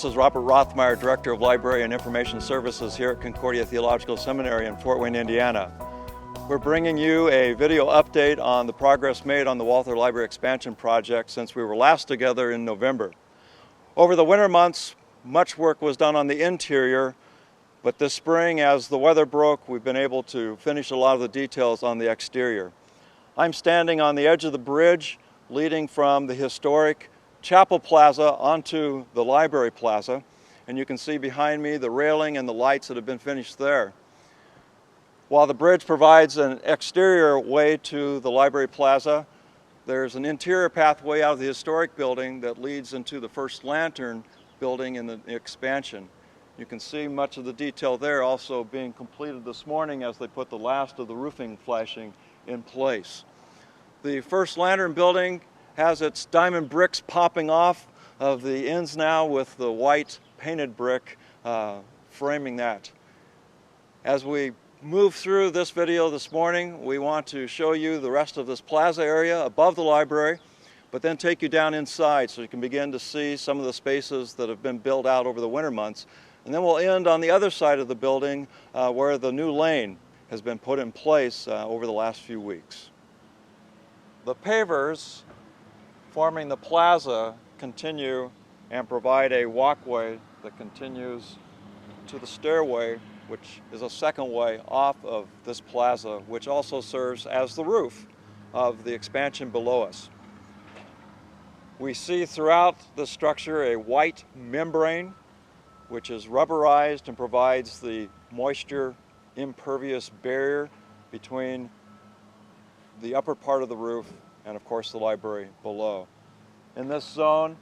This is Robert Roethemeyer, Director of Library and Information Services here at Concordia Theological Seminary in Fort Wayne, Indiana. We're bringing you a video update on the progress made on the Walther Library Expansion project since we were last together in November. Over the winter months, much work was done on the interior, but this spring, as the weather broke, we've been able to finish a lot of the details on the exterior. I'm standing on the edge of the bridge leading from the historic Chapel Plaza onto the Library Plaza, and you can see behind me the railing and the lights that have been finished there. While the bridge provides an exterior way to the Library Plaza, there's an interior pathway out of the historic building that leads into the First Lantern building in the expansion. You can see much of the detail there also being completed this morning as they put the last of the roofing flashing in place. The First Lantern building has its diamond bricks popping off of the ends now with the white painted brick framing that. As we move through this video this morning, we want to show you the rest of this plaza area above the library, but then take you down inside so you can begin to see some of the spaces that have been built out over the winter months. And then we'll end on the other side of the building where the new lane has been put in place over the last few weeks. The pavers forming the plaza continue and provide a walkway that continues to the stairway, which is a second way off of this plaza, which also serves as the roof of the expansion below us. We see throughout the structure a white membrane, which is rubberized and provides the moisture impervious barrier between the upper part of the roof and of course the library below. In this zone,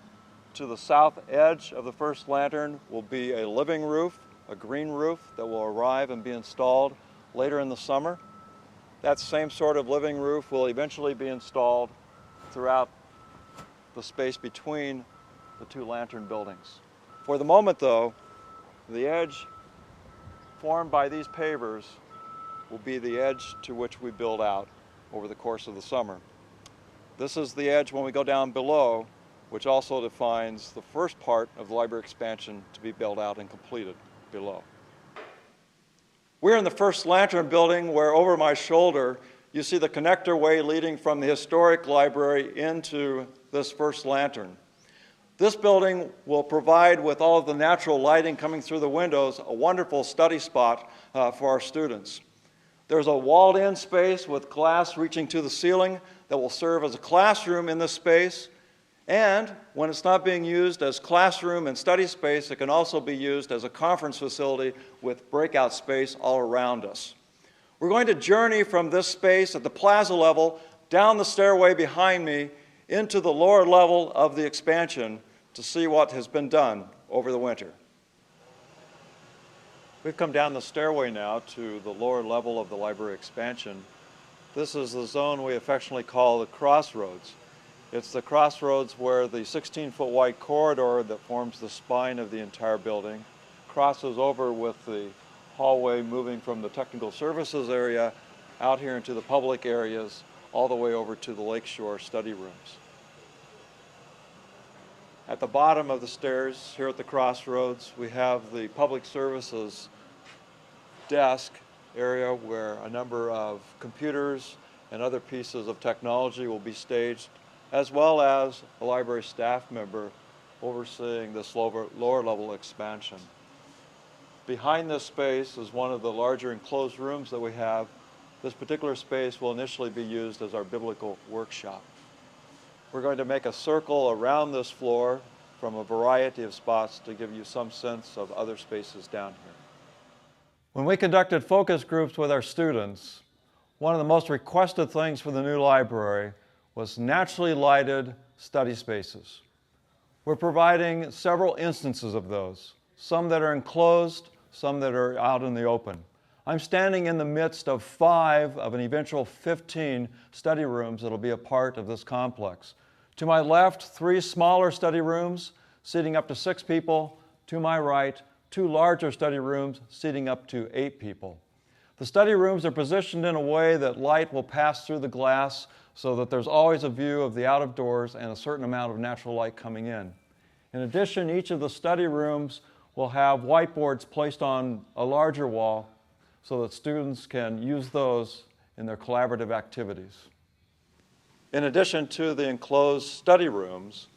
to the south edge of the First Lantern will be a living roof, a green roof that will arrive and be installed later in the summer. That same sort of living roof will eventually be installed throughout the space between the two lantern buildings. For the moment though, the edge formed by these pavers will be the edge to which we build out over the course of the summer. This is the edge when we go down below, which also defines the first part of the library expansion to be built out and completed below. We're in the First Lantern building where over my shoulder you see the connector way leading from the historic library into this First Lantern. This building will provide, with all of the natural lighting coming through the windows, a wonderful study spot for our students. There's a walled-in space with glass reaching to the ceiling that will serve as a classroom in this space. And when it's not being used as classroom and study space, it can also be used as a conference facility with breakout space all around us. We're going to journey from this space at the plaza level down the stairway behind me into the lower level of the expansion to see what has been done over the winter. We've come down the stairway now to the lower level of the library expansion. This is the zone we affectionately call the crossroads. It's the crossroads where the 16-foot wide corridor that forms the spine of the entire building crosses over with the hallway moving from the technical services area out here into the public areas all the way over to the lakeshore study rooms. At the bottom of the stairs here at the crossroads, we have the public services desk area where a number of computers and other pieces of technology will be staged, as well as a library staff member overseeing this lower level expansion. Behind this space is one of the larger enclosed rooms that we have. This particular space will initially be used as our biblical workshop. We're going to make a circle around this floor from a variety of spots to give you some sense of other spaces down here. When we conducted focus groups with our students, one of the most requested things for the new library was naturally lighted study spaces. We're providing several instances of those, some that are enclosed, some that are out in the open. I'm standing in the midst of 5 of an eventual 15 study rooms that will be a part of this complex. To my left, 3 smaller study rooms seating up to 6 people. To my right, 2 larger study rooms seating up to 8 people. The study rooms are positioned in a way that light will pass through the glass so that there's always a view of the out of doors and a certain amount of natural light coming in. In addition, each of the study rooms will have whiteboards placed on a larger wall so that students can use those in their collaborative activities. In addition to the enclosed study rooms,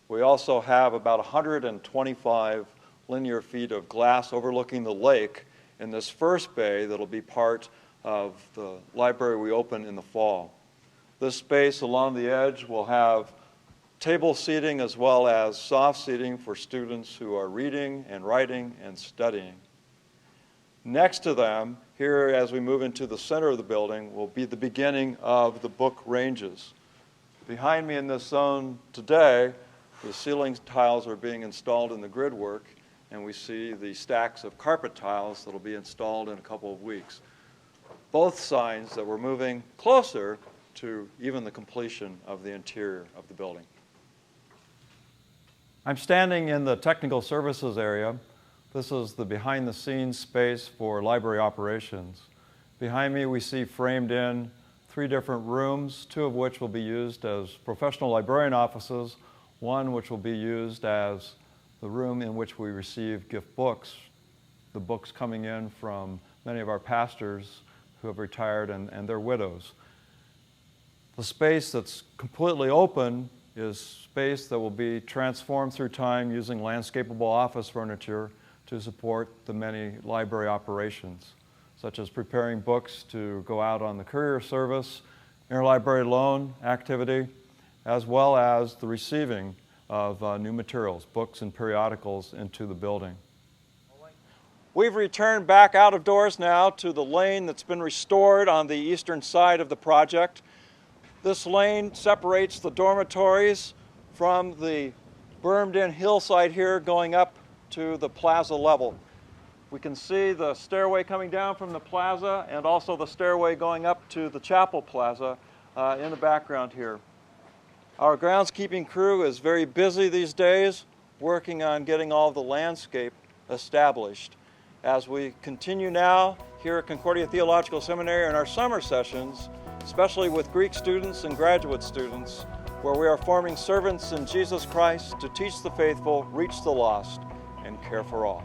we also have about 125 linear feet of glass overlooking the lake in this first bay that'll be part of the library we open in the fall. This space along the edge will have table seating as well as soft seating for students who are reading and writing and studying. Next to them, here as we move into the center of the building, will be the beginning of the book ranges. Behind me in this zone today, the ceiling tiles are being installed in the grid work, and we see the stacks of carpet tiles that will be installed in a couple of weeks. Both signs that we're moving closer to even the completion of the interior of the building. I'm standing in the technical services area. This is the behind-the-scenes space for library operations. Behind me we see framed in 3 different rooms, 2 of which will be used as professional librarian offices, 1 which will be used as the room in which we receive gift books, the books coming in from many of our pastors who have retired and their widows. The space that's completely open is space that will be transformed through time using landscapable office furniture to support the many library operations, such as preparing books to go out on the courier service, interlibrary loan activity, as well as the receiving of new materials, books and periodicals into the building. We've returned back out of doors now to the lane that's been restored on the eastern side of the project. This lane separates the dormitories from the bermed-in hillside here going up to the plaza level. We can see the stairway coming down from the plaza and also the stairway going up to the chapel plaza in the background here. Our groundskeeping crew is very busy these days working on getting all the landscape established. As we continue now here at Concordia Theological Seminary in our summer sessions, especially with Greek students and graduate students, where we are forming servants in Jesus Christ to teach the faithful, reach the lost, and care for all.